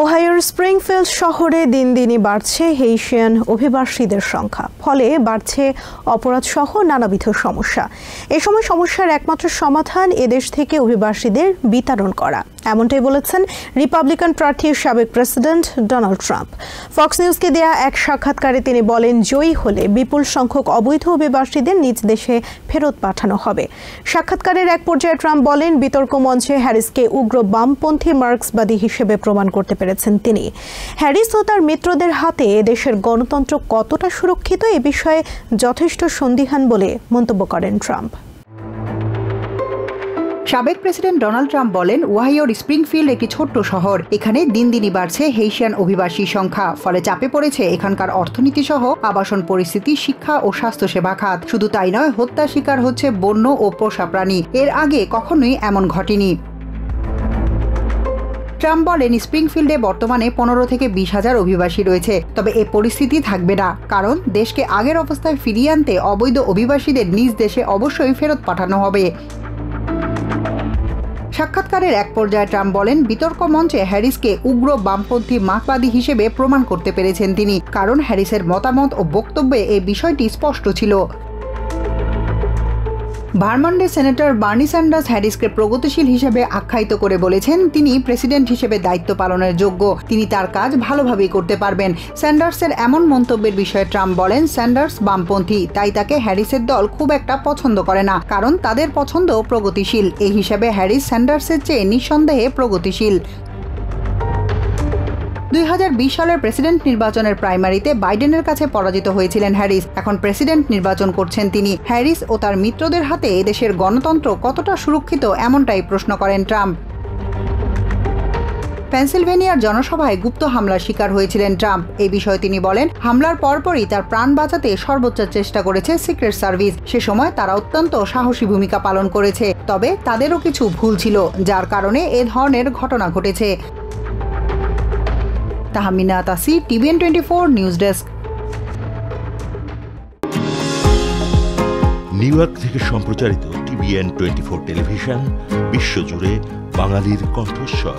ওহাইওর Springfield শহরে দিন দিনই বাড়ছে হেইশিয়ান অভিবাসীদের সংখ্যা, ফলে বাড়ছে অপরাধ সহ নানাবিধ সমস্যা। এ সময় সমস্যার একমাত্র সমাধান এদেশ থেকে অভিবাসীদের বিতাড়ন করা, এমনটাই বলেছেন রিপাবলিকান প্রার্থীর সাবেক প্রেসিডেন্ট ডোনাল্ড ট্রাম্প। ফক্স নিউজকে দেয়া এক সাক্ষাৎকারে তিনি বলেন, জয়ী হলে বিপুল সংখ্যক অবৈধ অভিবাসীদের নিজ দেশে ফেরত পাঠানো হবে। সাক্ষাৎকারের এক পর্যায়ে ট্রাম্প বলেন, বিতর্ক মঞ্চে হ্যারিসকে উগ্র বামপন্থী মার্ক্সবাদী হিসেবে প্রমাণ করতে পেরেছেন তিনি। হ্যারিস ও তার মিত্রদের হাতে দেশের গণতন্ত্র কতটা সুরক্ষিত এ বিষয়ে যথেষ্ট সন্দিহান বলে মন্তব্য করেন ট্রাম্প। সাবেক প্রেসিডেন্ট ডোনাল্ড ট্রাম্প বলেন, ওহাইওর স্প্রিংফিল্ড একটি ছোট্ট শহর, এখানে দিন দিনই বাড়ছে হেইশিয়ান অভিবাসীর সংখ্যা, ফলে চাপে পড়েছে এখানকার অর্থনীতি সহ আবাসন পরিস্থিতি, শিক্ষা ও স্বাস্থ্যসেবা খাত। শুধু তাই নয়, হত্যার শিকার হচ্ছে বন্য ও পোষা প্রাণী। এর আগে কখনোই এমন ঘটেনি। ট্রাম্প বলেন, স্প্রিংফিল্ডে বর্তমানে 15 থেকে 20 হাজার অভিবাসী রয়েছে, তবে এ পরিস্থিতি থাকবে না, কারণ দেশকে আগের অবস্থায় ফিরিয়ে আনতে অবৈধ অভিবাসীদের নিজ দেশে অবশ্যই ফেরত পাঠানো হবে। সাক্ষাৎকারের এক পর্যায়ে ট্রাম্প বলেন, বিতর্ক মঞ্চে হ্যারিসকে উগ্র বামপন্থী মার্ক্সবাদী হিসেবে প্রমাণ করতে পেরেছেন তিনি, কারণ হ্যারিসের মতামত ও বক্তব্যে এই বিষয়টি স্পষ্ট ছিল। ভারমন্টের সেনেটর বার্নি স্যান্ডার্স হ্যারিসকে প্রগতিশীল হিসেবে আখ্যায়িত করে বলেছেন, তিনি প্রেসিডেন্ট হিসেবে দায়িত্ব পালনের যোগ্য, তিনি তার কাজ ভালোভাবেই করতে পারবেন। স্যান্ডার্সের এমন মন্তব্যের বিষয়ে ট্রাম্প বলেন, স্যান্ডার্স বামপন্থী, তাই তাকে হ্যারিসের দল খুব একটা পছন্দ করে না, কারণ তাদের পছন্দ প্রগতিশীল। এই হিসাবে হ্যারিস স্যান্ডার্সের চেয়ে নিঃসন্দেহে প্রগতিশীল। 2020 সালের প্রেসিডেন্ট নির্বাচনের প্রাইমারিতে বাইডেনের কাছে পরাজিত হয়েছিলেন হ্যারিস। এখন প্রেসিডেন্ট নির্বাচন করছেন তিনি। হ্যারিস ও তার মিত্রদের হাতে এদেশের গণতন্ত্র কতটা সুরক্ষিত, এমনটাই প্রশ্ন করেন ট্রাম্প। পেনসিলভেনিয়ার জনসভায় গুপ্ত হামলার শিকার হয়েছিলেন ট্রাম্প। এই বিষয়ে তিনি বলেন, হামলার পরপরই তার প্রাণ বাঁচাতে সর্বোচ্চ চেষ্টা করেছে সিক্রেট সার্ভিস। সে সময় তারা অত্যন্ত সাহসী ভূমিকা পালন করেছে, তবে তাদেরও কিছু ভুল ছিল, যার কারণে এ ধরনের ঘটনা ঘটেছে। Tahmina Tashi, TVN 24 news desk. New York থেকে সম্প্রচারিত TVN 24 টেলিভিশন বিশ্বজুড়ে বাঙালির কণ্ঠস্বর।